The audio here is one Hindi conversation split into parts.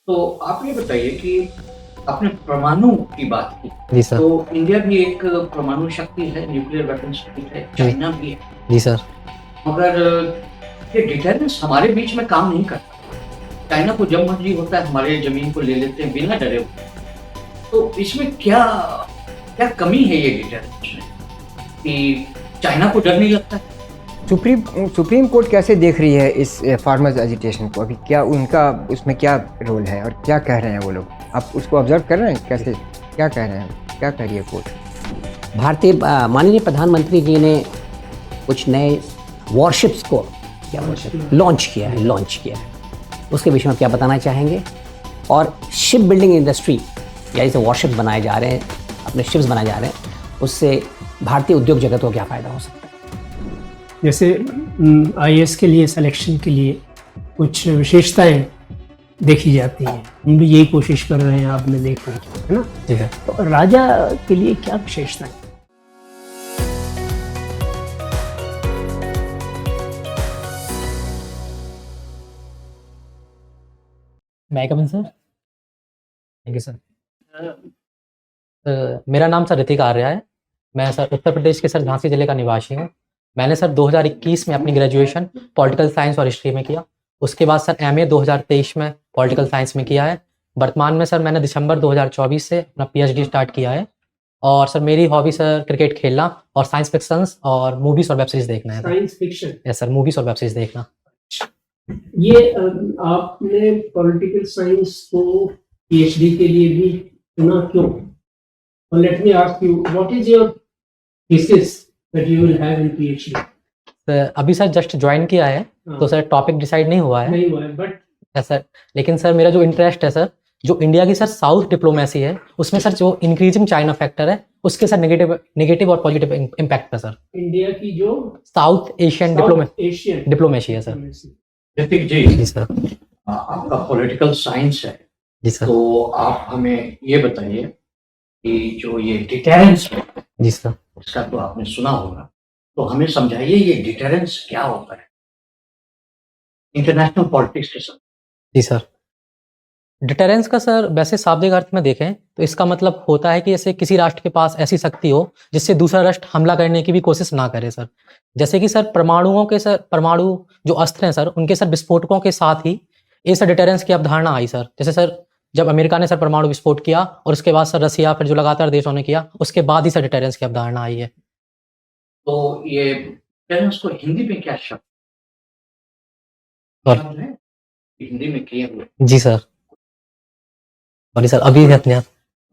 तो आप ये बताइए कि आपने परमाणु की बात की, जी सर। तो इंडिया भी एक परमाणु शक्ति है, न्यूक्लियर वेपन शक्ति है, जी। चाइना भी है। जी सर। मगर ये डिटरेंस हमारे बीच में काम नहीं करता। चाइना को जब मर्जी होता है हमारे ज़मीन को ले लेते हैं बिना डरे हुए। तो इसमें क्या क्या कमी है ये डिटरेंस में कि चाइना को डर नहीं लगता है? सुप्रीम कोर्ट कैसे देख रही है इस फार्मर्स एजिटेशन को? अभी क्या उनका उसमें क्या रोल है और क्या कह रहे हैं वो लोग? आप उसको ऑब्जर्व कर रहे हैं कैसे, क्या कह रहे हैं, क्या कह रही है कोर्ट? भारतीय माननीय प्रधानमंत्री जी ने कुछ नए वॉरशिप्स को क्या लॉन्च किया है उसके विषय में क्या बताना चाहेंगे? और शिप बिल्डिंग इंडस्ट्री या जैसे वॉरशिप्स बनाए जा रहे हैं, अपने शिप्स बनाए जा रहे हैं, उससे भारतीय उद्योग जगत को क्या फ़ायदा हो सकता है? जैसे आईएएस के लिए सिलेक्शन के लिए कुछ विशेषताएं देखी जाती हैं, हम भी यही कोशिश कर रहे हैं, आपने देखा है ना। जी सर। तो राजा के लिए क्या विशेषताएं? मैं coming sir? Thank you sir. मेरा नाम सर ऋतिक आर्या है। मैं सर उत्तर प्रदेश के सर झांसी जिले का निवासी हूँ। मैंने सर 2021 में अपनी ग्रेजुएशन पॉलिटिकल साइंस और हिस्ट्री में किया। उसके बाद सर एमए 2023 में पॉलिटिकल साइंस में किया है। वर्तमान में सर मैंने दिसंबर 2024 से अपना पीएचडी स्टार्ट किया है। और सर मेरी हॉबी सर क्रिकेट खेलना और साइंस फिक्शंस और मूवीज़ और वेब सीरीज़ देखना है। Science fiction. Yes sir, movies और वेब सीरीज़ देखना। ये आपने पॉलिटिकल साइंस को पीएचडी के लिए भी चुना, क्यों? और let me ask you, what is your thesis that you will have in PhD? Sir अभी सर जस्ट ज्वाइन किया है, तो सर टॉपिक डिसाइड नहीं हुआ है। नहीं हुआ है, बट यस सर। लेकिन सर मेरा जो इंटरेस्ट है सर, जो इंडिया की सर साउथ डिप्लोमेसी है, उसमें सर जो इंक्रीजिंग चाइना फैक्टर है, उसके सर नेगेटिव और पॉजिटिव इम्पैक्ट पे सर। इंडिया की जो साउथ एशियन एशियन डिप्लोमेसी है सर। ऋतिक जी, जी सर। आपका पॉलिटिकल साइंस है, जी सर। तो आप हमें ये बताइए कि जो ये डिटरेंस है, जी सर। इसका तो आपने सुना होगा, तो हमें समझाइए ये डिटरेंस क्या होता है इंटरनेशनल पॉलिटिक्स के साथ। जी सर। डिटरेंस का सर वैसे शाब्दिक अर्थ में देखें तो इसका मतलब होता है कि जैसे किसी राष्ट्र के पास ऐसी शक्ति हो जिससे दूसरा राष्ट्र हमला करने की भी कोशिश ना करे सर। जैसे कि सर परमाणु जो अस्त्र हैं सर, उनके सर विस्फोटकों के साथ ही ये सर डिटरेंस की अवधारणा आई सर। जैसे सर जब अमेरिका ने सर परमाणु विस्फोट किया और उसके बाद सर रसिया, फिर जो लगातार देशों ने किया, उसके बाद ही सर डिटरेंस की अवधारणा आई है। तो ये डिटरेंस को हिंदी में क्या शब्द और है हिंदी में किए हुए? जी सर। और सर अभी अपने आप।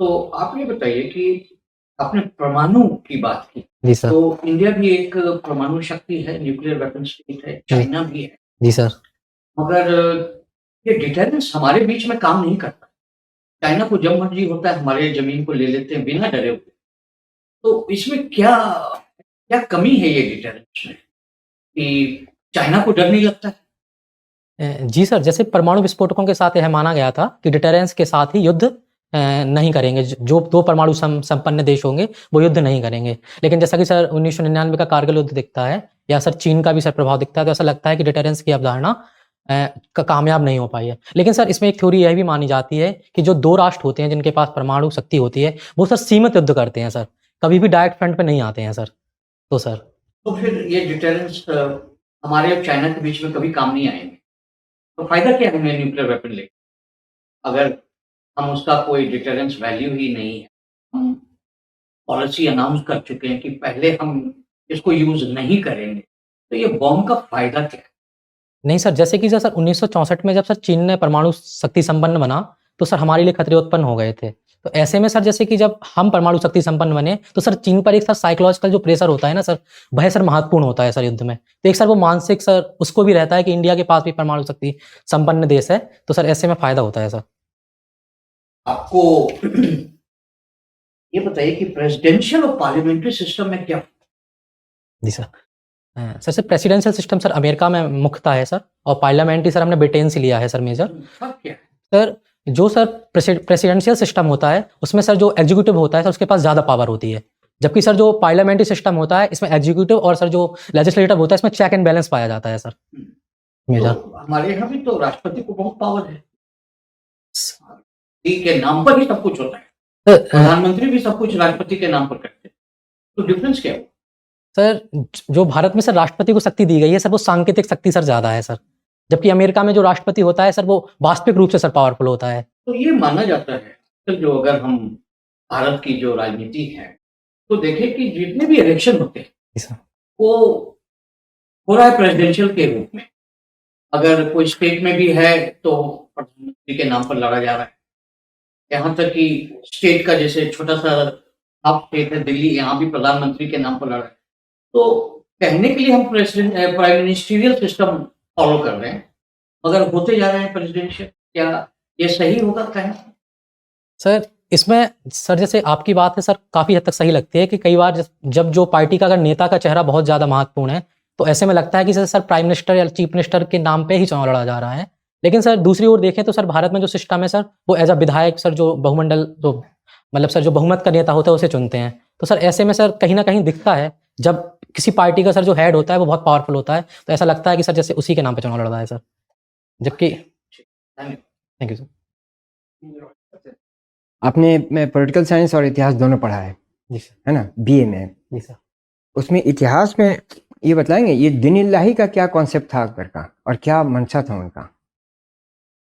तो आप ये बताइए कि आपने परमाणु की बात की, जी सर। तो इंडिया भी एक परमाणु शक्ति है, न्यूक्लियर वेपन स्टेट है, चाइना भी है। जी सर। मगर ये डिटरेंस हमारे बीच में काम नहीं करता। चाइना को जब मर्जी होता है हमारे जमीन को ले लेते हैं बिना डरे हुए। तो इसमें क्या क्या कमी है ये डिटरेंस में कि चाइना को डर नहीं लगता है? जी सर, जैसे परमाणु विस्फोटकों के साथ यह माना गया था कि डिटरेंस के साथ ही युद्ध नहीं करेंगे। जो दो परमाणु संपन्न देश होंगे वो युद्ध नहीं करेंगे। लेकिन जैसा कि सर 1999 का कारगिल युद्ध दिखता है, या सर चीन का भी सर प्रभाव दिखता है, तो ऐसा लगता है कि डिटरेंस की अवधारणा कामयाब नहीं हो पाई है। लेकिन सर इसमें एक थ्योरी यह भी मानी जाती है कि जो दो राष्ट्र होते हैं जिनके पास परमाणु शक्ति होती है, वो सर सीमित युद्ध करते हैं सर, कभी भी डायरेक्ट फ्रंट पे नहीं आते हैं सर। तो सर तो फिर ये डिटरेंस हमारे और चाइना के बीच में कभी काम नहीं आएंगे। तो फायदा क्या है हमें न्यूक्लियर वेपन लेकर, अगर हम उसका कोई डिटरेंस वैल्यू ही नहीं है। हम पॉलिसी अनाउंस कर चुके हैं कि पहले हम इसको यूज नहीं करेंगे, तो ये बॉम्ब का फायदा क्या है? नहीं सर, जैसे कि सर 1964 में जब सर चीन ने परमाणु शक्ति संपन्न बना, तो सर हमारे लिए खतरे उत्पन्न हो गए थे। तो ऐसे में सर जैसे कि जब हम परमाणु शक्ति संपन्न बने, तो सर चीन पर एक सर साइकोलॉजिकल जो प्रेशर होता है ना सर, वह सर महत्वपूर्ण होता है सर युद्ध में। तो एक सर वो मानसिक सर उसको भी रहता है कि इंडिया के पास भी परमाणु शक्ति संपन्न देश है, तो सर ऐसे में फायदा होता है सर। आपको ये बताइए कि प्रेसिडेंशियल और पार्लियामेंट्री सिस्टम में क्या? जी sir. Sir presidential system sir America में मुख्यतः है सर, और पार्लियामेंट्री सर हमने ब्रिटेन से लिया है सर मेजर। फर्क क्या है? सर जो सर प्रेसिडेंशियल सिस्टम होता है उसमें सर जो एग्जीक्यूटिव होता है सर उसके पास ज़्यादा पावर होती है, जबकि सर जो पार्लियामेंट्री सिस्टम होता है इसमें एग्जीक्यूटिव और सर जो लेजिस्लेटिव होता है इसमें चेक एंड बैलेंस पाया जाता है सर मेजर। तो हमारे यहाँ भी तो राष्ट्रपति को बहुत पावर है। के नाम पर ही सब कुछ होता है। सर प्रधानमंत्री भी सब कुछ राष्ट्रपति के नाम पर करते हैं। तो डिफरेंस क्या है? सर जो भारत में सर राष्ट्रपति को शक्ति दी गई है सर वो सांकेतिक शक्ति सर ज़्यादा है सर, जबकि अमेरिका में जो राष्ट्रपति होता है सर वो वास्तविक रूप से सर पावरफुल होता है। तो ये माना जाता है तो जो अगर हम भारत की जो राजनीति है तो देखें कि जितने भी इलेक्शन होते हैं जी सर। वो हो रहा है प्रेसिडेंशियल के रूप में। अगर कोई स्टेट में भी है तो प्रधानमंत्री के नाम पर लड़ा जा रहा है। यहाँ तक कि स्टेट का जैसे छोटा सा हाफ स्टेट है दिल्ली, यहाँ भी प्रधानमंत्री के नाम पर लड़ा है। तो कहने के लिए हम प्राइम मिनिस्ट्रियल सिस्टम फॉलो कर रहे हैं, मगर होते जा रहे हैं प्रेसिडेंशियल। क्या ये सही होगा कहना? सर इसमें सर जैसे आपकी बात है सर काफ़ी हद तक सही लगती है कि कई बार जब जो पार्टी का अगर नेता का चेहरा बहुत ज़्यादा महत्वपूर्ण है तो ऐसे में लगता है कि सर प्राइम मिनिस्टर या चीफ मिनिस्टर के नाम पे ही चुनाव लड़ा जा रहा है। लेकिन सर दूसरी ओर देखें तो सर भारत में जो सिस्टम है सर वो एज अ विधायक सर जो बहुमंडल जो मतलब सर जो बहुमत का नेता होता है उसे चुनते हैं। तो सर ऐसे में सर कहीं ना कहीं दिखता है जब किसी पार्टी का सर जो हेड होता है वो बहुत पावरफुल होता है तो ऐसा लगता है कि सर जैसे उसी के नाम पे चुनाव लड़ रहा है सर, जबकि थैंक यू सर। आपने पॉलिटिकल साइंस और इतिहास दोनों पढ़ा जी सर। है ना, बीए में? जी सर। उसमें इतिहास में ये बताएंगे ये दीन इलाही का क्या कॉन्सेप्ट था अकबर का और क्या मंशा था उनका?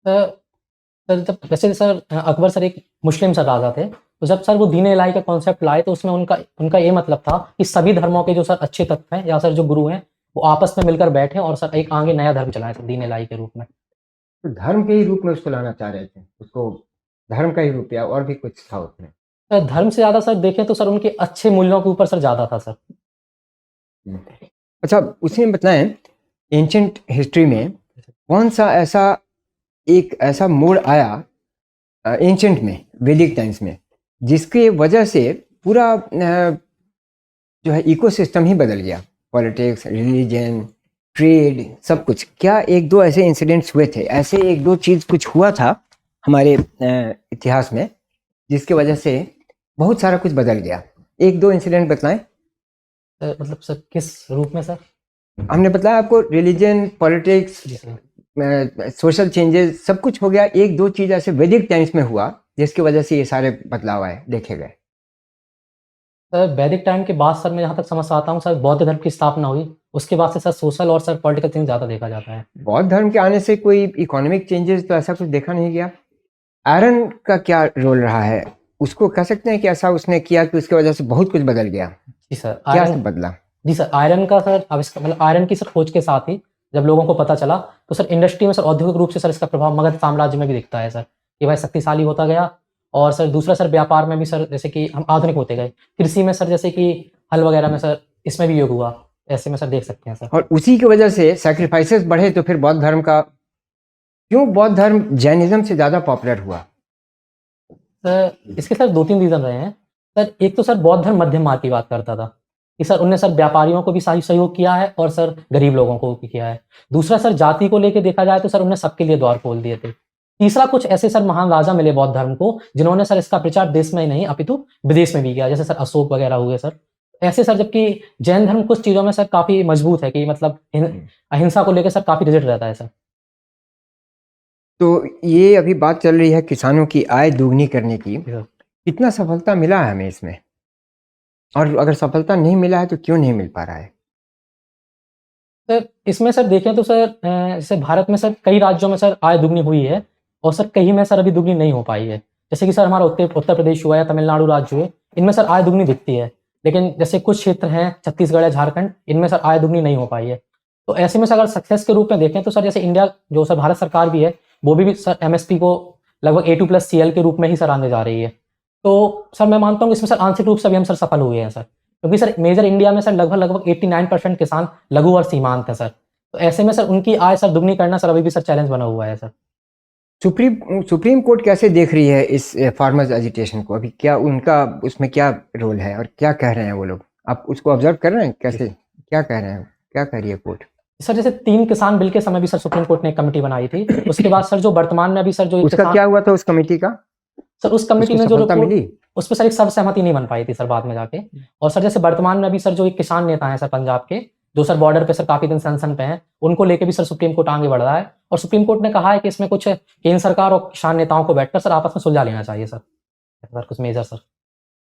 सर जब वैसे सर अकबर सर एक मुस्लिम सर राजा थे, तो जब सर वो दीन इलाही का कॉन्सेप्ट लाए तो उसमें उनका ये मतलब था कि सभी धर्मों के जो सर अच्छे तत्व हैं या सर जो गुरु हैं वो आपस में मिलकर बैठे और सर एक आगे नया धर्म चलाएं सर दीन इलाही के रूप में। तो धर्म के ही रूप में उसको लाना चाह रहे थे, उसको धर्म का ही रूप या और भी कुछ था उसमें? सर धर्म से ज़्यादा सर देखें तो सर उनके अच्छे मूल्यों के ऊपर सर ज़्यादा था सर। अच्छा, उसमें बताएं एंशंट हिस्ट्री में कौन सा ऐसा मोड़ आया एंशंट में, वैदिक टाइम्स में, जिसके वजह से पूरा जो है इकोसिस्टम ही बदल गया, पॉलिटिक्स, रिलीजन, ट्रेड, सब कुछ? क्या एक दो ऐसे इंसिडेंट्स हुए थे, ऐसे एक दो चीज़ कुछ हुआ था हमारे इतिहास में जिसके वजह से बहुत सारा कुछ बदल गया? एक दो इंसिडेंट बताएं। मतलब सर किस रूप में सर? हमने बताया आपको रिलीजन, पॉलिटिक्स, सोशल चेंजेस सब कुछ हो गया। एक दो चीज़ ऐसे वैदिक टाइम्स में हुआ जिसकी वजह से ये सारे बदलाव आए, देखे गए। सर वैदिक टाइम के बाद सर मैं जहाँ तक समझ आता हूँ सर बौद्ध धर्म की स्थापना हुई, उसके बाद से सर सोशल और सर पॉलिटिकल चेंज ज़्यादा देखा जाता है। बौद्ध धर्म के आने से कोई इकोनॉमिक चेंजेस तो ऐसा कुछ देखा नहीं गया। आयरन का क्या रोल रहा है? उसको कह सकते हैं कि ऐसा उसने किया कि उसकी वजह से बहुत कुछ बदल गया? जी सर। क्या बदला? जी सर, आयरन का सर आविष्कार मतलब आयरन की सर खोज के साथ ही जब लोगों को पता चला तो सर इंडस्ट्री में सर औद्योगिक रूप से सर इसका प्रभाव मगध साम्राज्य में भी दिखता है सर कि भाई शक्तिशाली होता गया। और सर दूसरा सर व्यापार में भी सर जैसे कि हम आधुनिक होते गए, कृषि में सर जैसे कि हल वगैरह में सर इसमें भी योग हुआ, ऐसे में सर देख सकते हैं सर। और उसी की वजह से सैक्रिफाइसेस बढ़े तो फिर बौद्ध धर्म का क्यों बौद्ध धर्म जैनिज्म से ज़्यादा पॉपुलर हुआ? सर इसके सर 2-3 रीज़न रहे हैं सर। एक तो सर बौद्ध धर्म मध्यम मार्ग की बात करता था कि सर उनने सर व्यापारियों को भी सहयोग किया है और सर गरीब लोगों को भी किया है। दूसरा सर जाति को लेकर देखा जाए तो सर उन्हें सबके लिए द्वार खोल दिए थे। तीसरा कुछ ऐसे सर महान राजा मिले बौद्ध धर्म को जिन्होंने सर इसका प्रचार देश में ही नहीं अपितु विदेश में भी किया, जैसे सर अशोक वगैरह हुए सर ऐसे सर। जबकि जैन धर्म कुछ चीज़ों में सर काफ़ी मजबूत है कि मतलब अहिंसा को लेकर सर काफ़ी रिजिड रहता है सर। तो ये अभी बात चल रही है किसानों की आय दोगुनी करने की, कितना सफलता मिला है हमें इसमें? और अगर सफलता नहीं मिला है तो क्यों नहीं मिल पा रहा है? सर इसमें सर देखें तो सर जैसे भारत में सर कई राज्यों में सर आय दुगनी हुई है और सर कहीं में सर अभी दुगनी नहीं हो पाई है। जैसे कि सर हमारा उत्तर प्रदेश हुआ या तमिलनाडु राज्य हुए, इनमें सर आय दुगनी दिखती है। लेकिन जैसे कुछ क्षेत्र हैं छत्तीसगढ़ या झारखंड, इनमें सर आय दुगनी नहीं हो पाई है। तो ऐसे में सर अगर सक्सेस के रूप में देखें तो सर जैसे इंडिया जो सर भारत सरकार भी है वो भी सर MSP को लगभग A2+ CL के रूप में ही सर आने जा रही है। तो सर मैं मानता हूँ इसमें सर आंशिक रूप से भी हम सर सफल हुए हैं सर, क्योंकि सर मेजर इंडिया में सर लगभग 89% किसान लघु और सीमांत है सर। तो ऐसे में सर उनकी आय सर दुगनी करना सर अभी भी सर चैलेंज बना हुआ है सर। सुप्रीम कोर्ट कैसे देख रही है इस फार्मर्स एजिटेशन को? अभी क्या उनका उसमें क्या रोल है और क्या कह रहे हैं वो लोग? आप उसको ऑब्जर्व कर रहे हैं? कैसे क्या कह रहे हैं, क्या कह रही है कोर्ट? सर जैसे 3 किसान बिल के समय भी सर सुप्रीम कोर्ट ने एक कमेटी बनाई थी। उसके बाद सर जो वर्तमान में अभी सर जो उसका क्या हुआ था उस कमेटी का? सर उस कमेटी में जो रिपोर्ट मिली उस पर सर एक सर्वसहमति नहीं बन पाई थी सर बाद में जाके। और सर जैसे वर्तमान में अभी सर जो एक किसान नेता है सर पंजाब के जो सर बॉर्डर पे सर काफी दिन सनसन पे हैं, उनको लेके भी सर सुप्रीम कोर्ट आगे बढ़ रहा है। और सुप्रीम कोर्ट ने कहा है कि इसमें कुछ केंद्र सरकार और किसान नेताओं को बैठकर सर आपस में सुलझा लेना चाहिए सर कुछ मेजर सर।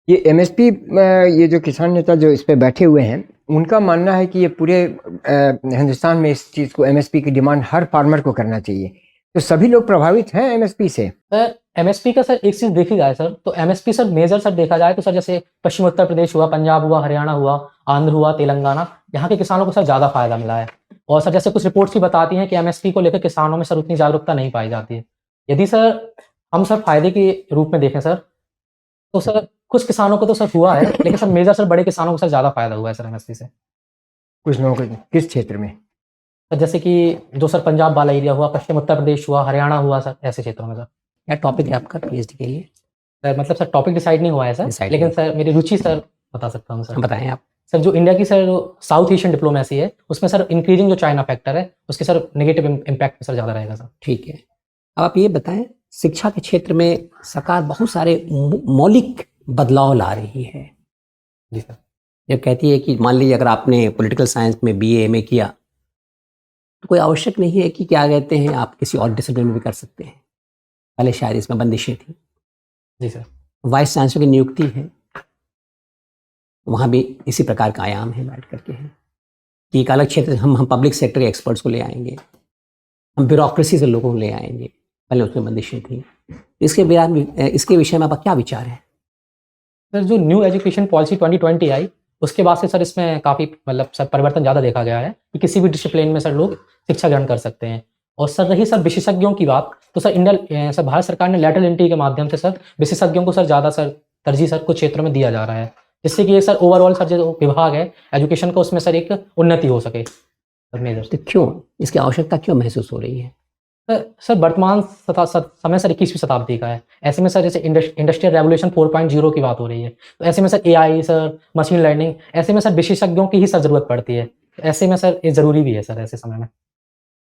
ये एमएसपी, ये जो किसान नेता जो इस पे बैठे हुए हैं, उनका मानना है कि ये पूरे हिंदुस्तान में इस चीज़ को, एमएसपी की डिमांड हर फार्मर को करना चाहिए। तो सभी लोग प्रभावित हैं एमएसपी से। सर एमएसपी का सर एक चीज देखी जाए सर, तो एमएसपी सर मेजर सर देखा जाए तो सर जैसे पश्चिम उत्तर प्रदेश हुआ, पंजाब हुआ, हरियाणा हुआ, आंध्र हुआ, तेलंगाना, यहाँ के किसानों को सर ज्यादा फायदा मिला है। और सर जैसे कुछ रिपोर्ट्स भी बताती हैं कि एमएसपी को लेकर किसानों में सर उतनी जागरूकता नहीं पाई जाती है। यदि सर हम सर फायदे के रूप में देखें सर, तो सर कुछ किसानों को तो सर हुआ है, लेकिन सर मेजर सर बड़े किसानों को सर ज्यादा फायदा हुआ है सर एमएसपी से। कुछ लोगों को किस क्षेत्र में? सर जैसे कि जो सर पंजाब वाला एरिया हुआ, पश्चिम उत्तर प्रदेश हुआ, हरियाणा हुआ सर, ऐसे क्षेत्रों में सर। क्या टॉपिक है आपका पीएचडी के लिए? सर मतलब सर टॉपिक डिसाइड नहीं हुआ है सर, Decide लेकिन नहीं। सर मेरी रुचि सर बता सकता हूँ सर। बताएं आप। सर जो इंडिया की सर साउथ एशियन डिप्लोमेसी है, उसमें सर इंक्रीजिंग जो चाइना फैक्टर है, उसके सर नेगेटिव इम्पैक्ट सर ज़्यादा रहेगा सर। ठीक है, अब आप ये बताएं, शिक्षा के क्षेत्र में सरकार बहुत सारे मौलिक बदलाव ला रही है। जी सर। जब कहती है कि मान लीजिए अगर आपने पॉलिटिकल साइंस में बीए एमए किया तो कोई आवश्यक नहीं है कि क्या कहते हैं आप किसी और डिसिप्लिन में भी कर सकते हैं। पहले शायद इसमें बंदिशें थी। जी सर। वाइस चांसलर की नियुक्ति है, वहाँ भी इसी प्रकार का आयाम है बैठ करके है कि एक अलग क्षेत्र हम पब्लिक सेक्टर के एक्सपर्ट्स को ले आएंगे, हम ब्यूरोक्रेसी से लोगों को ले आएंगे। पहले उसमें बंदिशें थी। इसके विषय में आपका क्या विचार है? सर जो न्यू एजुकेशन पॉलिसी 2020 आई, उसके बाद से सर इसमें काफ़ी मतलब सर परिवर्तन ज़्यादा देखा गया है कि किसी भी डिसिप्लिन में सर लोग शिक्षा ग्रहण कर सकते हैं। और सर रही सर विशेषज्ञों की बात, तो सर सर भारत सरकार ने लैटरल एंट्री के माध्यम से सर विशेषज्ञों को सर ज़्यादा सर तरजीह सर कुछ क्षेत्रों में दिया जा रहा है, जिससे कि ये सर ओवरऑल सर जो विभाग है एजुकेशन का, उसमें सर एक उन्नति हो सके सर मेजर। तो क्यों इसकी आवश्यकता क्यों महसूस हो रही है? सर वर्तमान समय सर 21वीं शताब्दी का है। ऐसे में सर जैसे इंडस्ट्रियल रेवोल्यूशन 4.0 की बात हो रही है, तो ऐसे में sir AI sir, machine learning, ऐसे में सर विशेषज्ञों की ही सर जरूरत पड़ती है। ऐसे में सर ये जरूरी भी है सर ऐसे समय में।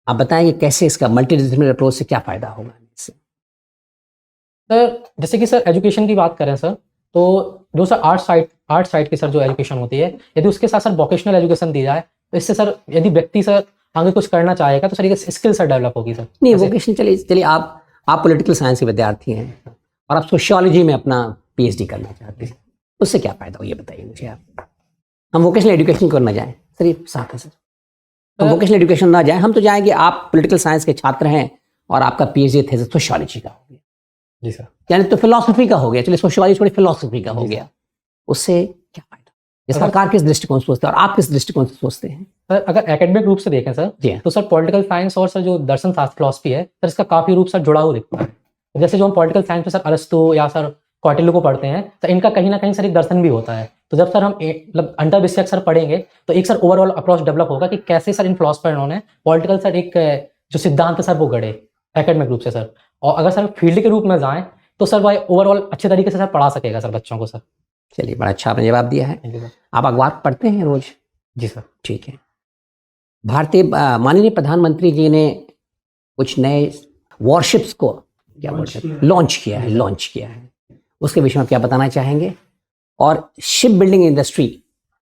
आप बताएंगे कैसे इसका मल्टीडिसिप्लिनरी अप्रोच से क्या फायदा होगा इससे? सर जैसे कि सर एजुकेशन की बात करें सर, तो जो सर आर्ट साइड की सर जो एजुकेशन होती है, यदि उसके साथ सर वोकेशनल एजुकेशन दी जाए, तो इससे सर यदि व्यक्ति सर आगे कुछ करना चाहेगा तो सर एक स्किल सर डेवलप होगी सर। नहीं, वोकेशन चलिए आप पॉलिटिकल साइंस के विद्यार्थी हैं और आप सोशियोलॉजी में अपना पीएचडी करना चाहते हैं, उससे क्या फायदा हो ये बताइए मुझे आप। हम वोकेशनल एजुकेशन को ना जाएं, सर ये साफ है सर, हम वोकेशनल एजुकेशन ना जाएं, हम तो जाएंगे आप पॉलिटिकल साइंस के छात्र हैं और आपका पीएचडी थेसिस सोशियोलॉजी का हो गया। जी सर। यानी तो फिलॉसफी का हो गया, चलिए सोशियोलॉजी छोड़ी फिलॉसफी का हो गया, उससे क्या फायदा? ये सरकार किस दृष्टिकोण से सोचते हैं और आप किस दृष्टिकोण से सोचते हैं? सर अगर एकेडमिक रूप से देखें सर, जी तो सर पॉलिटिकल साइंस और सर जो दर्शन शास्त्र फिलॉसफी है सर, इसका काफी रूप सर जुड़ा हुआ दिखता है। जैसे जो हम पॉलिटिकल साइंस में सर अरस्तु या सर कौटिल्य को पढ़ते हैं, तो इनका कहीं ना कहीं सर एक दर्शन भी होता है। तो जब सर हम मतलब अंडर विषयक सर पढ़ेंगे, तो एक सर ओवरऑल अप्रोच डेवलप होगा कि कैसे सर इन फिलोसफर ने पॉलिटिकल सर एक जो सिद्धांत है सर वो गढ़े एकेडमिक रूप से सर। और अगर सर फील्ड के रूप में जाएं तो सर भाई ओवरऑल अच्छे तरीके से सर पढ़ा सकेगा सर बच्चों को सर। चलिए, बड़ा अच्छा आपने जवाब दिया है। आप अखबार पढ़ते हैं रोज? जी सर। ठीक है। भारतीय माननीय प्रधानमंत्री जी ने कुछ नए वॉरशिप्स को क्या बोलते हैं लॉन्च किया है, उसके विषय में क्या बताना चाहेंगे? और शिप बिल्डिंग इंडस्ट्री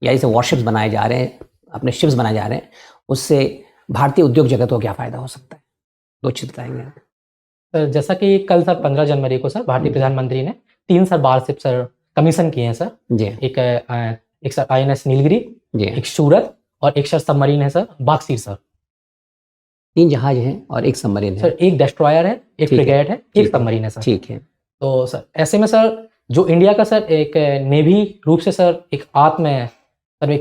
या जैसे वॉरशिप्स बनाए जा रहे हैं, अपने शिप्स बनाए जा रहे हैं, उससे भारतीय उद्योग जगत को क्या फायदा हो सकता है? दो चीज बताएंगे आप। सर जैसा कि कल सर 15 जनवरी को सर भारतीय प्रधानमंत्री ने 3 सर वारशिप सर कमीशन किए हैं सर। जी एक सर आईएनएस नीलगिरी, जी, एक सूरत और एक सर सबमरीन है सर बागसीर सर। 3 जहाज हैं और एक सबमरीन है सर एक डेस्ट्रॉयर है, एक ठीक है, फ्रिगेट है, ठीक एक सबमरीन है सर। ठीक है। तो सर ऐसे में सर जो इंडिया का सर एक नेवी रूप से सर एक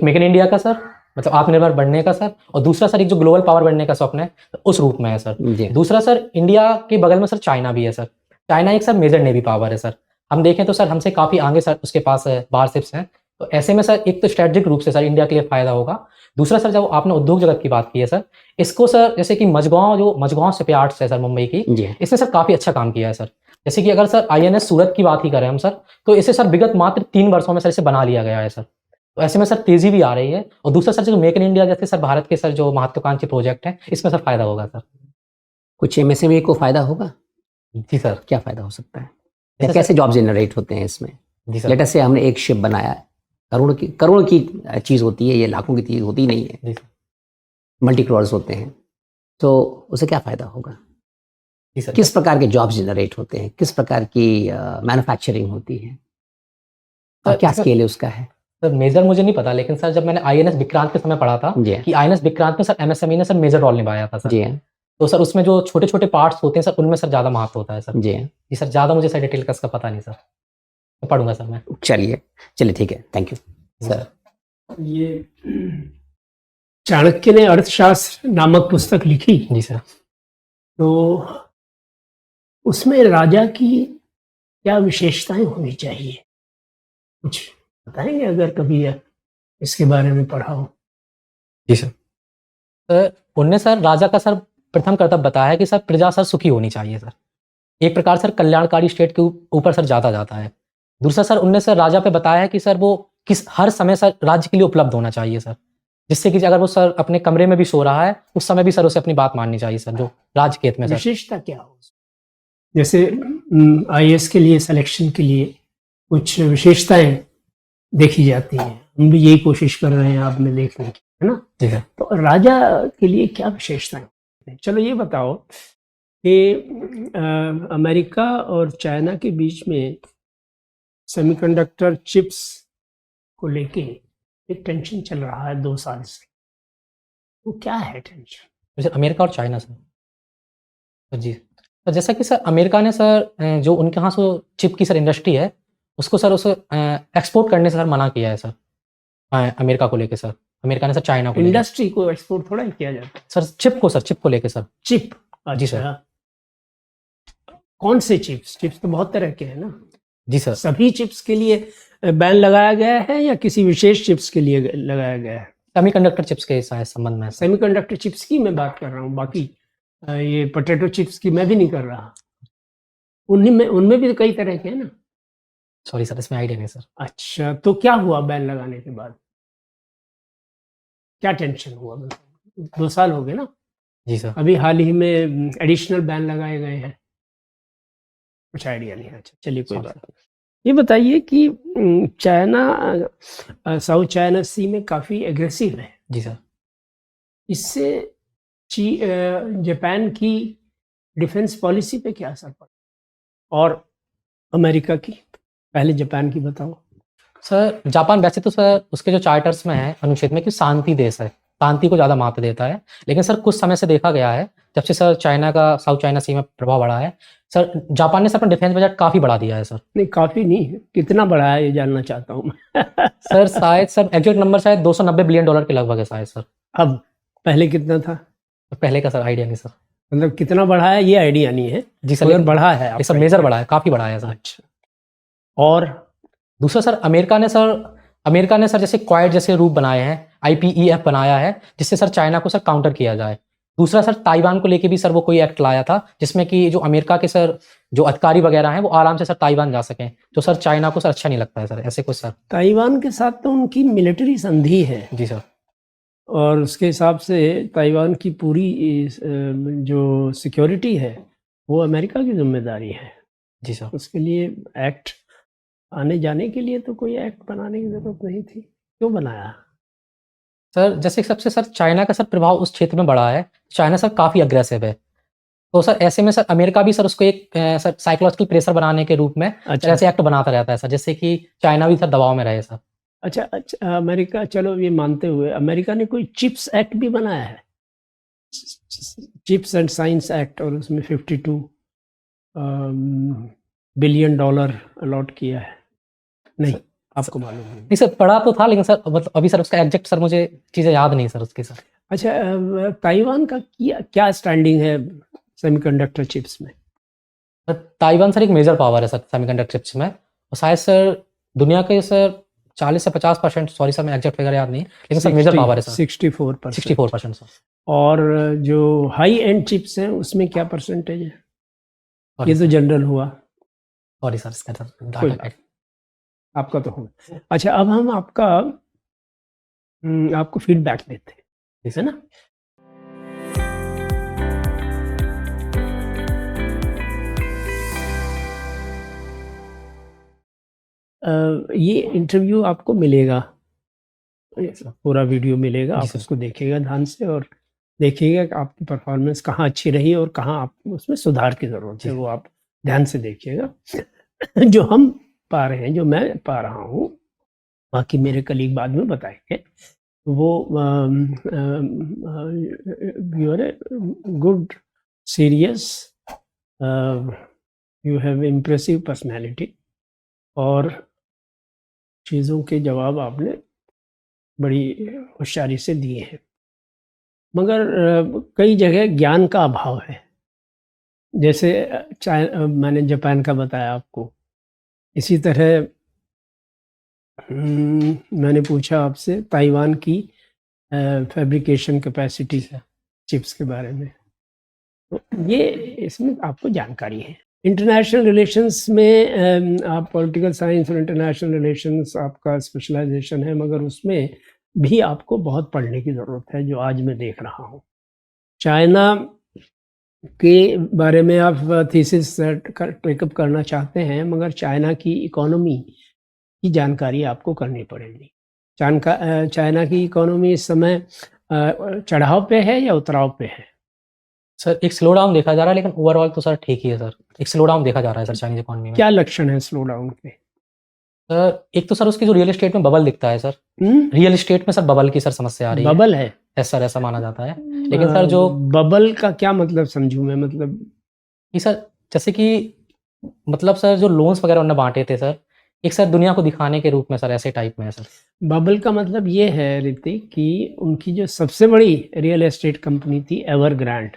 मेक इन इंडिया का सर मतलब आत्मनिर्भर बनने का सर, और दूसरा सर एक जो ग्लोबल पावर बनने का स्वप्न है तो उस रूप में है सर। जी दूसरा सर इंडिया के बगल में सर चाइना भी है सर। चाइना एक सर मेजर नेवी पावर है सर। हम देखें तो सर हमसे काफ़ी आगे सर उसके पास वारशिप्स हैं। तो ऐसे में सर एक तो स्ट्रेटेजिक रूप से सर इंडिया के लिए फायदा होगा। दूसरा सर जब आपने उद्योग जगत की बात की है सर, इसको सर जैसे कि मझगांव शिपयार्ड्स है सर मुंबई की, जी इसने सर काफ़ी अच्छा काम किया है सर। जैसे कि अगर सर आईएनएस सूरत की बात ही करें हम सर, तो इसे सर विगत मात्र 3 वर्षों में सर इसे बना लिया गया है सर। तो ऐसे में सर तेजी भी आ रही है। और दूसरा सर जो मेक इन इंडिया जैसे सर भारत के सर जो महत्वाकांक्षी प्रोजेक्ट है, इसमें सर फायदा होगा सर। कुछ एमएसएमई को फायदा होगा? जी सर। क्या फायदा हो सकता है? जैसे कैसे जॉब जनरेट होते हैं इसमें? जी सर। लेट अस से हमने एक शिप बनाया, करोड़ की चीज़ होती है, ये लाखों की चीज़ होती नहीं है, जी सर। मल्टी करोर्स होते हैं, तो उसे क्या फ़ायदा होगा? जी सर। किस प्रकार के जॉब्स जनरेट होते हैं, किस प्रकार की मैन्युफैक्चरिंग होती है और सर, क्या सर- स्केल है उसका है? सर मेजर मुझे नहीं पता, लेकिन सर जब मैंने आईएनएस विक्रांत के समय पढ़ा था जी हाँ, कि आईएनएस विक्रांत में सर एमएसएमई ने सर मेजर रोल निभाया था सर। जी हाँ, तो सर उसमें जो छोटे छोटे पार्ट्स होते हैं सर, उनमें सर ज़्यादा महत्व होता है सर। जी हाँ। जी सर, ज़्यादा मुझे सर डिटेल का इसका पता नहीं सर, मैं पढ़ूंगा सर मैं। चलिए ठीक है, थैंक यू सर। ये चाणक्य ने अर्थशास्त्र नामक पुस्तक लिखी, जी सर। तो उसमें राजा की क्या विशेषताएं होनी चाहिए, कुछ बताएंगे अगर कभी इसके बारे में पढ़ा हो? जी सर। सर उनने सर राजा का सर प्रथम कर्तव्य बताया है कि सर प्रजा सर सुखी होनी चाहिए सर। एक प्रकार सर कल्याणकारी स्टेट के ऊपर सर ज़्यादा जाता है। दूसरा सर उनने सर राजा पे बताया है कि सर वो हर समय सर राज्य के लिए उपलब्ध होना चाहिए सर, जिससे कि अगर वो सर अपने कमरे में भी सो रहा है उस समय भी सर उसे अपनी बात माननी चाहिए सर, जो राज्य के हित में सर। विशेषता क्या हो? जैसे आईएएस के लिए सिलेक्शन के लिए कुछ विशेषताएं देखी जाती हैं, हम भी यही कोशिश कर रहे हैं आप में देखने की, है ना? जी सर। तो राजा के लिए क्या विशेषताएं हैं? चलो ये बताओ कि अमेरिका और चाइना के बीच में सेमीकंडक्टर चिप्स को लेके एक टेंशन चल रहा है 2 साल से, वो क्या है टेंशन? जैसे अमेरिका और चाइना सर। जी सर, जैसा कि सर अमेरिका ने सर जो उनके यहाँ से चिप की सर इंडस्ट्री है उसको सर उसे एक्सपोर्ट करने से सर मना किया है सर, अमेरिका को लेके सर। अमेरिका ने सर चाइना को लेके इंडस्ट्री को एक्सपोर्ट थोड़ा ही किया जाता है, सर चिप को लेके सर। चिप। जी सर। अच्छा, कौन से चिप्स? चिप्स तो बहुत तरह के हैं ना, जी सर। सभी चिप्स के लिए बैन लगाया गया है या किसी विशेष चिप्स के लिए लगाया गया है? सेमीकंडक्टर चिप्स के शायद संबंध में सर। सेमीकंडक्टर चिप्स की मैं बात कर रहा हूँ, बाकी ये पोटैटो चिप्स की मैं भी नहीं कर रहा। उनमें भी कई तरह के हैं ना। सॉरी सर, इसमें आइडिया नहीं सर। अच्छा, तो क्या हुआ बैन लगाने के बाद? क्या टेंशन हुआ? 2 साल हो गए ना, जी सर। अभी हाल ही में एडिशनल बैन लगाए गए हैं, कुछ आइडिया नहीं है। अच्छा चलिए, कोई Sorry, बात नहीं। ये बताइए कि चाइना साउथ चाइना सी में काफ़ी एग्रेसिव है, जी सर। इससे जापान की डिफेंस पॉलिसी पे क्या असर पड़ा, और अमेरिका की? पहले जापान की बताओ। सर जापान वैसे तो सर उसके जो चार्टर्स में है अनुच्छेद में कि शांति देश है, शांति को ज़्यादा महत्व देता है। लेकिन सर कुछ समय से देखा गया है, जब से सर चाइना का साउथ चाइना सी में प्रभाव बढ़ा है, सर जापान ने सर अपना डिफेंस बजट काफ़ी बढ़ा दिया है सर। नहीं, काफ़ी नहीं, कितना बढ़ा है ये जानना चाहता हूँ मैं। सर शायद सर एग्जैक्ट नंबर शायद $290 बिलियन के लगभग है शायद सर। अब पहले कितना था? पहले का सर आइडिया नहीं सर। मतलब कितना बढ़ा है ये आइडिया नहीं है, जी सर। मगर बढ़ा है ये सब आपका। मेजर बढ़ा है, काफ़ी बढ़ा है सर। अच्छा, और दूसरा सर अमेरिका ने सर जैसे क्वाड जैसे रूप बनाए हैं, IPEF बनाया है, जिससे सर चाइना को सर काउंटर किया जाए। दूसरा सर ताइवान को लेके भी सर वो कोई एक्ट लाया था, जिसमें कि जो अमेरिका के सर जो अधिकारी वगैरह हैं वो आराम से सर ताइवान जा सकें, जो सर चाइना को सर अच्छा नहीं लगता है सर, ऐसे कुछ सर। ताइवान के साथ तो उनकी मिलिट्री संधि है, जी सर। और उसके हिसाब से ताइवान की पूरी जो सिक्योरिटी है वो अमेरिका की जिम्मेदारी है। जी सर। उसके लिए एक्ट आने जाने के लिए तो कोई एक्ट बनाने की जरूरत नहीं थी, क्यों बनाया? सर जैसे सबसे सर चाइना का सर प्रभाव उस क्षेत्र में बढ़ा है, चाइना सर काफ़ी अग्रेसिव है, तो सर ऐसे में सर अमेरिका भी सर उसको एक सर साइकोलॉजिकल प्रेशर बनाने के रूप में अच्छा, ऐसे एक्ट बनाता रहता है सर, जिससे कि चाइना भी सर दबाव में रहे सर। अच्छा, अमेरिका, चलो ये मानते हुए अमेरिका ने कोई चिप्स एक्ट भी बनाया है, चिप्स एंड साइंस एक्ट, और उसमें 52 बिलियन डॉलर अलॉट किया है? नहीं, आपको मालूम नहीं? नहीं सर, पढ़ा तो था, लेकिन सर मतलब अभी सर उसका एग्जैक्ट सर मुझे चीज़ें याद नहीं सर उसकी सर। अच्छा, ताइवान का क्या स्टैंडिंग है सेमीकंडक्टर चिप्स में? सर ताइवान सर एक मेजर पावर है सर सेमीकंडक्टर चिप्स में, और शायद सर दुनिया के सर 40 से 50%, सॉरी सर मैं एग्जैक्ट फिगर याद नहीं, लेकिन सर मेजर पावर है सर। 64%। 64% सर। और जो हाई एंड चिप्स हैं उसमें क्या परसेंटेज है? सॉरी ये तो जनरल हुआ, सॉरी सर, इसका सर कोई डाटा बात, आपका तो हो। अच्छा, अब हम आपको फीडबैक देते हैं, है ना? ये इंटरव्यू आपको मिलेगा, पूरा वीडियो मिलेगा, जी आप सर। उसको देखिएगा ध्यान से और देखिएगा कि आपकी परफॉर्मेंस कहाँ अच्छी रही और कहाँ आप उसमें सुधार की ज़रूरत है, जी। वो आप ध्यान से देखिएगा। जो हम पा रहे हैं, जो मैं पा रहा हूँ, बाकी मेरे कलीग बाद में बताएंगे, वो you are a good, serious, you have impressive personality, और चीज़ों के जवाब आपने बड़ी होशियारी से दिए हैं। मगर कई जगह ज्ञान का अभाव है। जैसे मैंने जापान का बताया आपको, इसी तरह मैंने पूछा आपसे ताइवान की फैब्रिकेशन कैपेसिटी चिप्स के बारे में, तो ये इसमें आपको जानकारी है। इंटरनेशनल रिलेशंस में आप पॉलिटिकल साइंस और इंटरनेशनल रिलेशंस आपका स्पेशलाइजेशन है, मगर उसमें भी आपको बहुत पढ़ने की ज़रूरत है, जो आज मैं देख रहा हूँ। चाइना के बारे में आप थीसिस टेकअप करना चाहते हैं, मगर चाइना की इकोनॉमी की जानकारी आपको करनी पड़ेगी। चाइना की इकोनॉमी इस समय चढ़ाव पे है या उतराव पे है? सर एक स्लो डाउन देखा जा रहा है, लेकिन ओवरऑल तो सर ठीक ही है सर। एक स्लो डाउन देखा जा रहा है सर चाइनीज़ इकोनॉमी में। क्या लक्षण है स्लो डाउन के? सर एक तो सर उसकी जो रियल एस्टेट में बबल दिखता है सर। हम्म? रियल एस्टेट में सर बबल की सर समस्या आ रही है। बबल है? यस सर, ऐसा माना जाता है। लेकिन सर जो बबल का क्या मतलब समझूं मैं, मतलब कि सर जैसे कि मतलब सर जो लोन्स वगैरह उन्होंने बाँटे थे सर, एक सर दुनिया को दिखाने के रूप में सर, ऐसे टाइप में है सर। बबल का मतलब ये है ऋतिक कि उनकी जो सबसे बड़ी रियल एस्टेट कंपनी थी एवरग्रांड,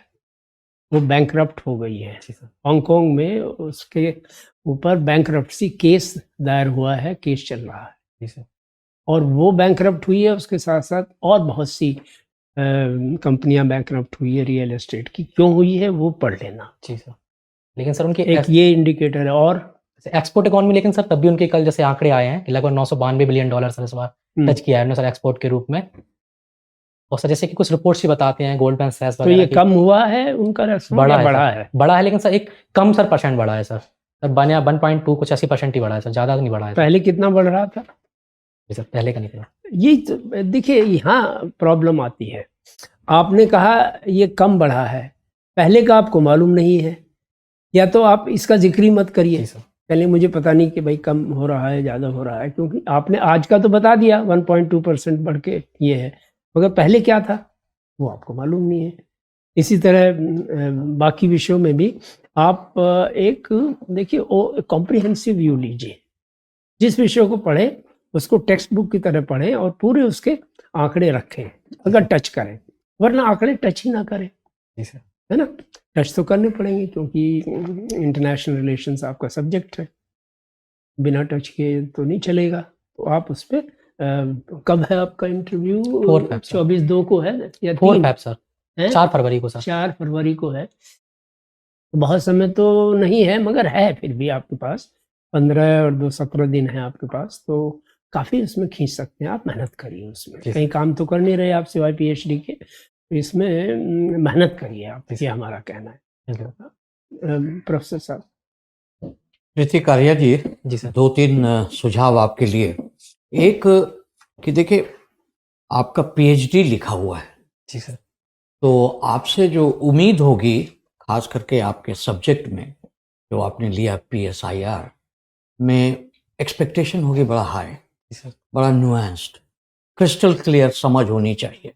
वो बैंकरप्ट हो गई है। जी सर। हांगकांग में उसके ऊपर बैंकरप्सी केस दायर हुआ है, केस चल रहा है, जी सर। और वो बैंकरप्ट हुई है, उसके साथ साथ और बहुत सी कंपनियां बैंकरप्ट हुई है रियल एस्टेट की। क्यों हुई है वो पढ़ लेना। जी सर। लेकिन सर उनकी एक ये इंडिकेटर है। और एक्सपोर्ट इकोनॉमी, लेकिन सर तब भी उनके कल जैसे आंकड़े आए हैं कि लगभग $992 बिलियन सर इस बार टच किया है उन्होंने सर एक्सपोर्ट के रूप में। और सर जैसे कि कुछ रिपोर्ट्स भी बताते हैं गोल्डमैन सैक्स तो वगैरह ये की, कम हुआ है उनका रेस्पॉन्स, बढ़ा है बढ़ा सर। है? बढ़ा है, लेकिन सर एक कम सर परसेंट बढ़ा है सर। सर 1.2 कुछ 80% ही बढ़ा है सर, ज़्यादा नहीं बढ़ा है सर। पहले कितना बढ़ रहा था? जी सर, पहले का नहीं था। ये तो देखिए यहाँ प्रॉब्लम आती है। आपने कहा ये कम बढ़ा है, पहले का आपको मालूम नहीं है, या तो आप इसका जिक्र ही मत करिए। जी सर। पहले मुझे पता नहीं कि भाई कम हो रहा है ज़्यादा हो रहा है, क्योंकि आपने आज का तो बता दिया 1.2% बढ़ के ये है, मगर पहले क्या था वो आपको मालूम नहीं है। इसी तरह बाकी विषयों में भी आप एक देखिए कॉम्प्रिहेंसिव व्यू लीजिए। जिस विषय को पढ़ें उसको टेक्स्ट बुक की तरह पढ़ें और पूरे उसके आंकड़े रखें, अगर टच करें, वरना आंकड़े टच ही ना करें, जी सर। है ना। टच तो करने पड़ेंगे क्योंकि इंटरनेशनल रिलेशंस आपका सब्जेक्ट है, बिना टच के तो नहीं चलेगा। तो आप उस पर कब है आपका इंटरव्यू? 4 Feb sir. 24/2 को है या 4 3? Feb sir. हैं? 4 फरवरी को सर। 4 फरवरी को है, तो बहुत समय तो नहीं है, मगर है फिर भी आपके पास 15 और 2 17 दिन है आपके पास, तो काफ़ी उसमें खींच सकते हैं आप। मेहनत करिए उसमें, जी कहीं काम तो कर नहीं रहे आप सिवाय पीएचडी के, तो इसमें मेहनत करिए आप, जी ये सर। हमारा कहना है। Thank you. प्रोफेसर साहब। ऋतिक आर्या जी, जी सर। 2-3 सुझाव आपके लिए। एक कि देखिए, आपका पीएचडी लिखा हुआ है, जी सर। तो आपसे जो उम्मीद होगी, खास करके आपके सब्जेक्ट में जो आपने लिया पीएसआईआर में, एक्सपेक्टेशन होगी बड़ा हाई, जी सर। बड़ा नुआंस्ड, क्रिस्टल क्लियर समझ होनी चाहिए।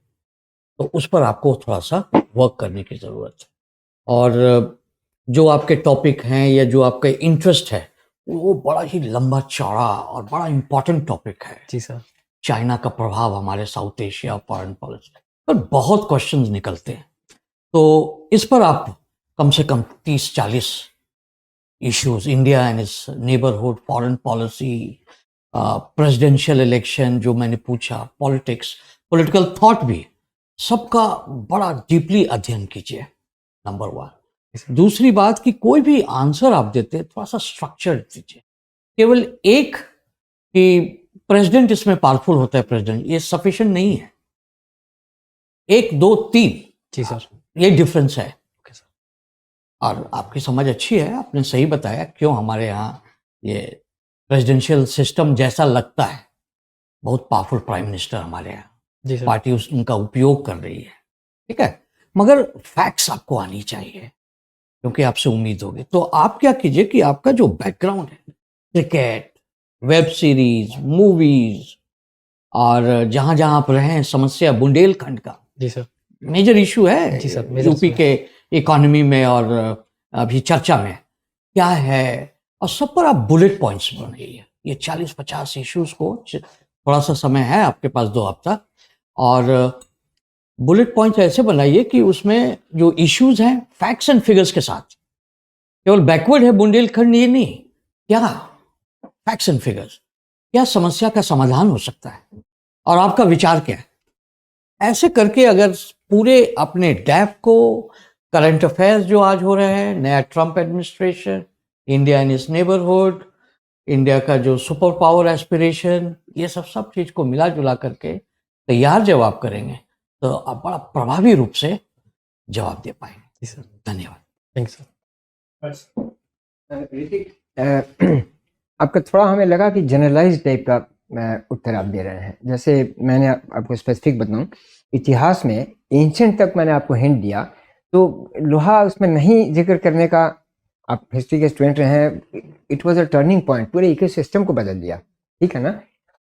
तो उस पर आपको थोड़ा सा वर्क करने की ज़रूरत है। और जो आपके टॉपिक हैं या जो आपका इंटरेस्ट है, वो बड़ा ही लंबा चौड़ा और बड़ा इम्पोर्टेंट टॉपिक है। जी सर। चाइना का प्रभाव हमारे साउथ एशिया फॉरेन पॉलिसी पर बहुत क्वेश्चंस निकलते हैं। तो इस पर आप कम से कम 30-40 issues, India and it's neighbourhood, foreign policy, presidential election जो मैंने पूछा, पॉलिटिक्स, पॉलिटिकल थॉट भी, सबका बड़ा डीपली अध्ययन कीजिए, नंबर 1। दूसरी बात कि कोई भी आंसर आप देते हैं थोड़ा सा स्ट्रक्चर दीजिए। केवल एक कि प्रेसिडेंट इसमें पावरफुल होता है, प्रेसिडेंट, ये सफिशिएंट नहीं है। 1, 2, 3 जी सर। ये डिफरेंस है। Okay sir. और आपकी समझ अच्छी है, आपने सही बताया क्यों हमारे यहाँ ये प्रेसिडेंशियल सिस्टम जैसा लगता है, बहुत पावरफुल प्राइम मिनिस्टर हमारे यहाँ, जी सर। पार्टी उनका उपयोग कर रही है, ठीक है, मगर फैक्ट्स आपको आनी चाहिए क्योंकि आपसे उम्मीद होगी। तो आप क्या कीजिए कि आपका जो बैकग्राउंड है, क्रिकेट, वेब सीरीज, मूवीज, और जहां जहां आप रहे हैं, समस्या बुंदेलखंड का जी सर। मेजर इशू है जी सर, मेजर यूपी issue के इकोनॉमी में और अभी चर्चा में क्या है, और सब पर आप बुलेट पॉइंट्स बनाइए। ये 40-50 इश्यूज को, थोड़ा सा समय है आपके पास, 2 हफ्ता, और बुलेट पॉइंट्स ऐसे बनाइए कि उसमें जो इश्यूज हैं फैक्ट्स एंड फिगर्स के साथ, केवल बैकवर्ड है बुंदेलखंड ये नहीं, क्या फैक्ट्स एंड फिगर्स, क्या समस्या का समाधान हो सकता है और आपका विचार क्या है। ऐसे करके अगर पूरे अपने डैप को, करंट अफेयर्स जो आज हो रहे हैं, नया Trump administration, India in its neighbourhood, India का जो सुपर पावर एस्पिरेशन, ये सब चीज को मिला जुला करके तैयार जवाब करेंगे तो आप बड़ा प्रभावी रूप से जवाब दे पाएंगे। जी सर। धन्यवाद। Thank you sir. ऋतिक, आपका थोड़ा हमें लगा कि जनरलाइज टाइप का उत्तर आप दे रहे हैं। जैसे मैंने आपको स्पेसिफिक बताऊं, इतिहास में एंशंट तक मैंने आपको हिंट दिया, तो लोहा उसमें नहीं जिक्र करने का, आप हिस्ट्री के स्टूडेंट रहे हैं, it was a turning point, पूरे इकोसिस्टम को बदल दिया, ठीक है ना।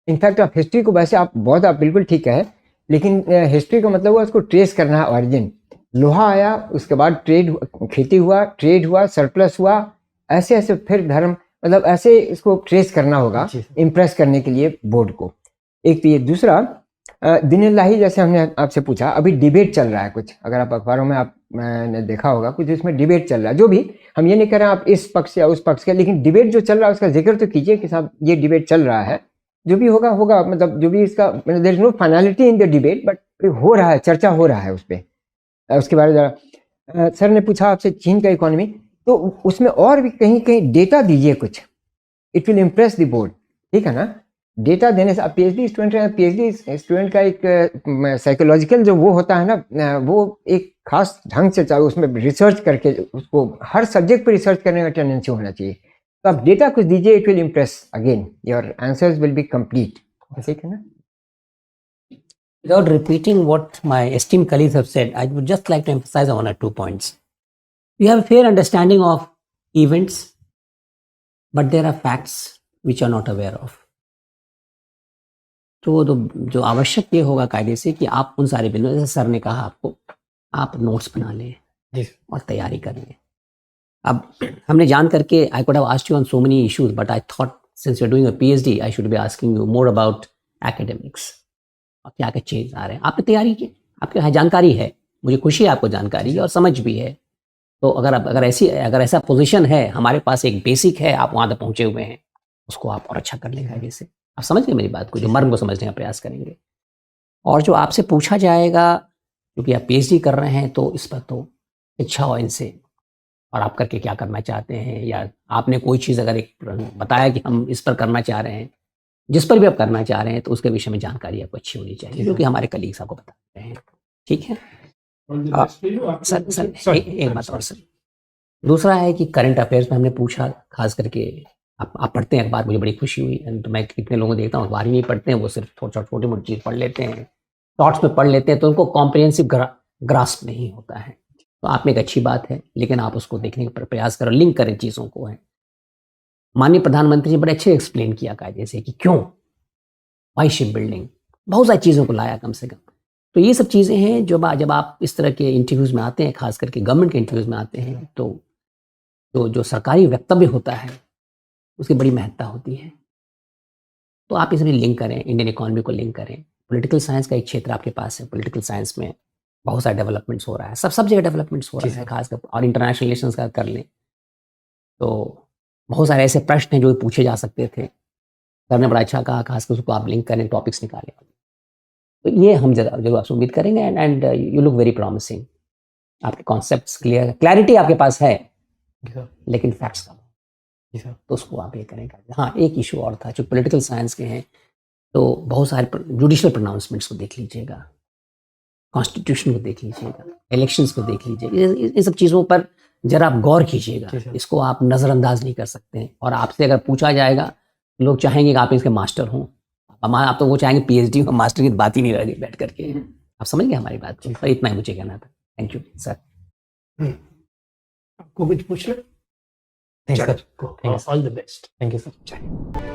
इनफैक्ट आप हिस्ट्री को, वैसे आप बिल्कुल ठीक है, लेकिन हिस्ट्री का मतलब हुआ उसको ट्रेस करना है ऑरिजिन। लोहा आया, उसके बाद खेती हुआ, ट्रेड हुआ, सरप्लस हुआ, ऐसे ऐसे फिर धर्म, मतलब ऐसे इसको ट्रेस करना होगा इम्प्रेस करने के लिए बोर्ड को। एक तो ये, दूसरा दीनुल्लाही, जैसे हमने आपसे पूछा, अभी डिबेट चल रहा है कुछ, अगर आप अखबारों में आपने देखा होगा, कुछ इसमें डिबेट चल रहा है। जो भी, हम ये नहीं कह रहे हैं आप इस पक्ष या उस पक्ष के, लेकिन डिबेट जो चल रहा है उसका जिक्र तो कीजिए कि साहब ये डिबेट चल रहा है। जो भी होगा होगा, मतलब जो भी इसका, there is no finality in the debate, but हो रहा है, चर्चा हो रहा है उस पर। उसके बारे में सर ने पूछा आपसे चीन का इकोनॉमी, तो उसमें और भी कहीं कहीं डेटा दीजिए कुछ, it will impress the board, ठीक है ना। डेटा देने से, आप पीएचडी स्टूडेंट हैं, पीएचडी स्टूडेंट का एक साइकोलॉजिकल जो वो होता है ना, वो एक खास ढंग से चाहे उसमें रिसर्च करके, उसको हर सब्जेक्ट पर रिसर्च करने का टेंडेंसी होना चाहिए। तो आप डेटा कुछ दीजिए, it will impress, again your answers will be complete, ठीक है ना। Without repeating what my esteemed colleagues have said, I would just like to emphasize on 1 or 2 points. We have a fair understanding of events, but there are facts which are not aware of. तो जो आवश्यक ये होगा कायदे से कि आप उन सारे बिंदुओं, जैसे सर ने कहा आपको, आप नोट्स बना लें जी और तैयारी कर लें। अब हमने जान करके, I could have asked you on so many issues, but I thought since you are doing a PhD I should be asking you more about academics और क्या क्या चेंज आ रहे हैं। आपने तैयारी की, आपके यहाँ जानकारी है, मुझे खुशी है आपको जानकारी है और समझ भी है। तो अगर ऐसा पोजीशन है, हमारे पास एक बेसिक है, आप वहाँ तक पहुँचे हुए हैं, उसको आप और अच्छा कर लेंगे आगे से। आप समझ गए मेरी बात को, जो मर्म को समझने का प्रयास करेंगे। और जो आपसे पूछा जाएगा, क्योंकि आप पीएचडी कर रहे हैं, तो इस पर तो इच्छा हो इनसे, और आप करके क्या करना चाहते हैं, या आपने कोई चीज़ अगर एक बताया कि हम इस पर करना चाह रहे हैं, जिस पर भी आप करना चाह रहे हैं, तो उसके विषय में जानकारी आपको अच्छी होनी चाहिए, क्योंकि हमारे कलीग्स आपको बता रहे हैं, ठीक है। सर एक बात और सर, दूसरा है कि करंट अफेयर्स में हमने पूछा, खास करके आप पढ़ते हैं अखबार, मुझे बड़ी खुशी हुई। तो मैं कितने लोगों को देखता हूँ अखबार ही नहीं पढ़ते हैं, वो सिर्फ छोटी मोटी चीज़ पढ़ लेते हैं, शॉर्ट्स में पढ़ लेते हैं, तो उनको कॉम्प्रिहेंसिव ग्रास्प नहीं होता है। तो आप में एक अच्छी बात है, लेकिन आप उसको देखने का प्रयास करो, लिंक करें चीज़ों को। है माननीय प्रधानमंत्री जी बड़े अच्छे एक्सप्लेन किया कायदे से कि क्यों, वाई शिप बिल्डिंग, बहुत सारी चीज़ों को लाया कम से कम। तो ये सब चीज़ें हैं जो जब आप इस तरह के इंटरव्यूज़ में आते हैं, खास करके गवर्नमेंट के इंटरव्यूज़ में आते हैं, तो जो सरकारी वक्तव्य होता है उसकी बड़ी महत्ता होती है। तो आप इसमें लिंक करें, इंडियन इकोनॉमी को लिंक करें। पॉलिटिकल साइंस का एक क्षेत्र आपके पास है, पॉलिटिकल साइंस में बहुत सारे डेवलपमेंट्स हो रहा है, सब जगह डेवलपमेंट्स हो रहा है, खासकर, और इंटरनेशनल रिलेशंस का कर लें तो बहुत सारे ऐसे प्रश्न हैं जो पूछे जा सकते थे। सर ने बड़ा अच्छा कहा, खासकर उसको आप लिंक करें, टॉपिक्स निकालें। तो ये हम जरूर आपसे उम्मीद करेंगे। And you look very promising, आपके कॉन्सेप्ट्स क्लियर, क्लैरिटी आपके पास है, लेकिन फैक्ट्स कम, तो उसको आप ये करेंगे। हाँ, एक इशू और था, जो पॉलिटिकल साइंस के हैं, तो बहुत सारे जुडिशियल प्रोनाउंसमेंट्स को देख लीजिएगा, कॉन्स्टिट्यूशन को देख लीजिएगा, इलेक्शंस को देख लीजिएगा, इन सब चीज़ों पर जरा आप गौर कीजिएगा, इसको आप नज़रअंदाज नहीं कर सकते हैं। और आपसे अगर पूछा जाएगा लोग चाहेंगे कि आप इसके मास्टर हों। आप तो वो चाहेंगे पीएचडी और मास्टर की बात ही नहीं रहेगी बैठ करके। आप समझ गए हमारी बात को। इतना ही मुझे कहना था। Thank you sir. आपको कुछ पूछना? Thank you sir. All the best. Thank you sir.